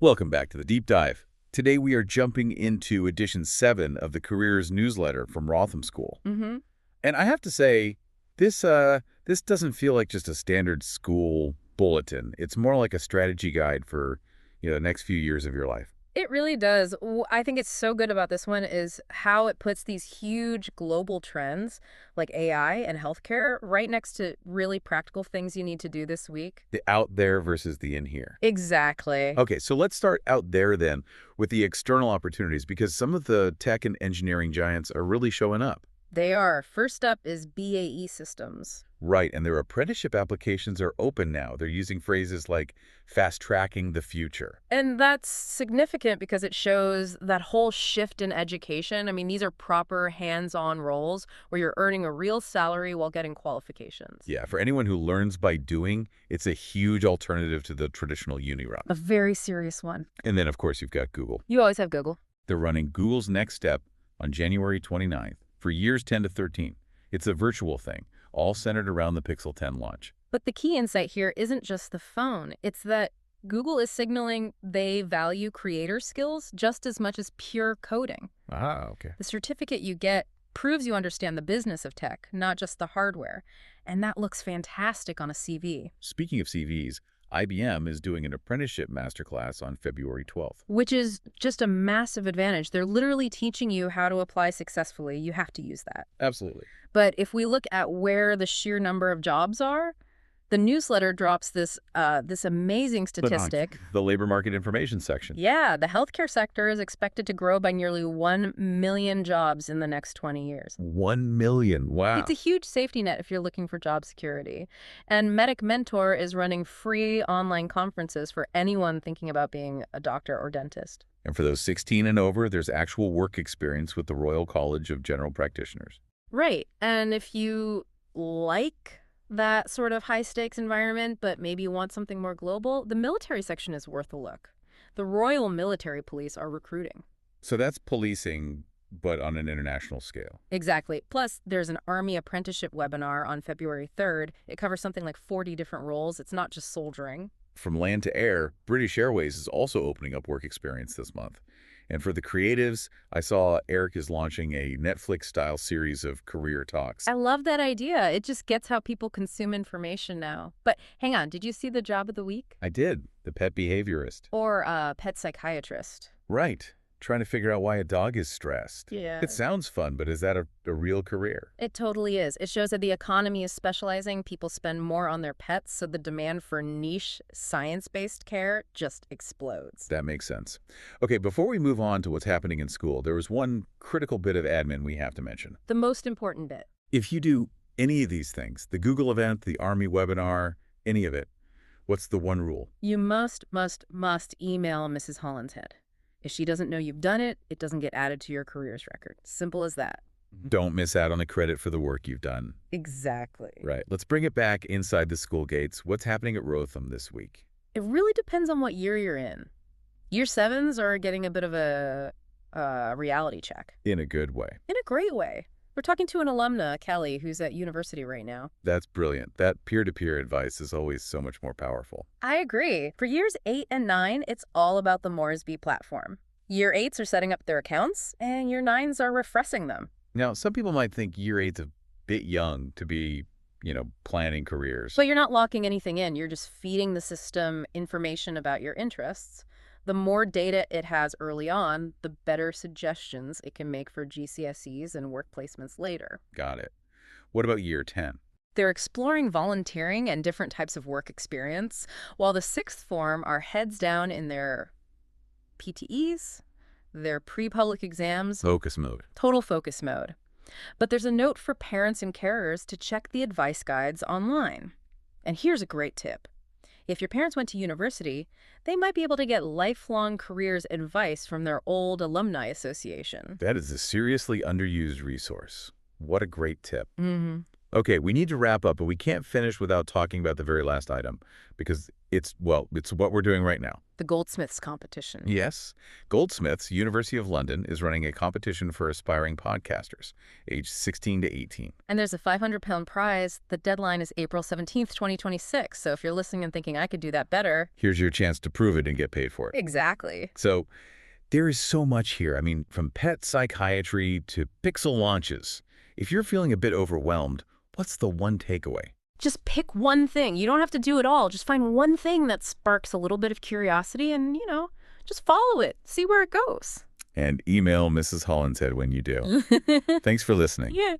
Welcome back to the Deep Dive. Today we are jumping into edition 7 of the Careers newsletter from Wrotham School. And I have to say, this doesn't feel like just a standard school bulletin. It's more like a strategy guide for, the next few years of your life. It really does. I think it's so good about this one is how it puts these huge global trends like AI and healthcare right next to really practical things you need to do this week. The out there versus the in here. Exactly. Okay, so let's start out there then with the external opportunities because some of the tech and engineering giants are really showing up. They are. First up is BAE Systems. Right, and their apprenticeship applications are open now. They're using phrases like fast-tracking the future. And that's significant because it shows that whole shift in education. I mean, these are proper hands-on roles where you're earning a real salary while getting qualifications. Yeah, for anyone who learns by doing, it's a huge alternative to the traditional uni route. A very serious one. And then, of course, you've got Google. You always have Google. They're running Google's Next Step on January 29th for years 10 to 13. It's a virtual thing, all centered around the Pixel 10 launch. But the key insight here isn't just the phone. It's that Google is signaling they value creator skills just as much as pure coding. Ah, okay. The certificate you get proves you understand the business of tech, not just the hardware. And that looks fantastic on a CV. Speaking of CVs, IBM is doing an apprenticeship masterclass on February 12th. Which is just a massive advantage. They're literally teaching you how to apply successfully. You have to use that. Absolutely. But if we look at where the sheer number of jobs are, the newsletter drops this amazing statistic. The labor market information section. Yeah, the healthcare sector is expected to grow by nearly 1 million jobs in the next 20 years. 1 million, wow. It's a huge safety net if you're looking for job security. And Medic Mentor is running free online conferences for anyone thinking about being a doctor or dentist. And for those 16 and over, there's actual work experience with the Royal College of General Practitioners. Right, and if you like that sort of high-stakes environment, but maybe you want something more global, the military section is worth a look. The Royal Military Police are recruiting. So that's policing, but on an international scale. Exactly. Plus, there's an Army apprenticeship webinar on February 3rd. It covers something like 40 different roles. It's not just soldiering. From land to air, British Airways is also opening up work experience this month. And for the creatives, I saw Eric is launching a Netflix-style series of career talks. I love that idea. It just gets how people consume information now. But hang on, did you see the job of the week? I did. The pet behaviorist. Or pet psychiatrist. Right. Trying to figure out why a dog is stressed. Yeah. It sounds fun, but is that a real career? It totally is. It shows that the economy is specializing. People spend more on their pets, so the demand for niche, science-based care just explodes. That makes sense. Okay, before we move on to what's happening in school, there was one critical bit of admin we have to mention. The most important bit. If you do any of these things, the Google event, the Army webinar, any of it, what's the one rule? You must email Mrs. Hollinshead. If she doesn't know you've done it, it doesn't get added to your careers record. Simple as that. Don't miss out on the credit for the work you've done. Exactly. Right. Let's bring it back inside the school gates. What's happening at Wrotham this week? It really depends on what year you're in. Year 7s are getting a bit of a reality check. In a good way. In a great way. We're talking to an alumna, Kelly, who's at university right now. That's brilliant. That peer-to-peer advice is always so much more powerful. I agree. For years 8 and 9, it's all about the Moresby platform. Year 8s are setting up their accounts, and year 9s are refreshing them. Now, some people might think year 8's a bit young to be, planning careers. But you're not locking anything in. You're just feeding the system information about your interests. The more data it has early on, the better suggestions it can make for GCSEs and work placements later. Got it. What about year 10? They're exploring volunteering and different types of work experience, while the 6th form are heads down in their PTEs, their pre-public exams. Focus mode. Total focus mode. But there's a note for parents and carers to check the advice guides online. And here's a great tip. If your parents went to university, they might be able to get lifelong careers advice from their old alumni association. That is a seriously underused resource. What a great tip. Mm-hmm. Okay, we need to wrap up, but we can't finish without talking about the very last item, because It's what we're doing right now. The Goldsmiths competition. Yes. Goldsmiths, University of London, is running a competition for aspiring podcasters, aged 16 to 18. And there's a £500 prize. The deadline is April 17th, 2026. So if you're listening and thinking, I could do that better. Here's your chance to prove it and get paid for it. Exactly. So there is so much here. I mean, from pet psychiatry to pixel launches. If you're feeling a bit overwhelmed, what's the one takeaway? Just pick one thing. You don't have to do it all. Just find one thing that sparks a little bit of curiosity and, just follow it. See where it goes. And email Mrs. Hollinshead when you do. Thanks for listening. Yeah.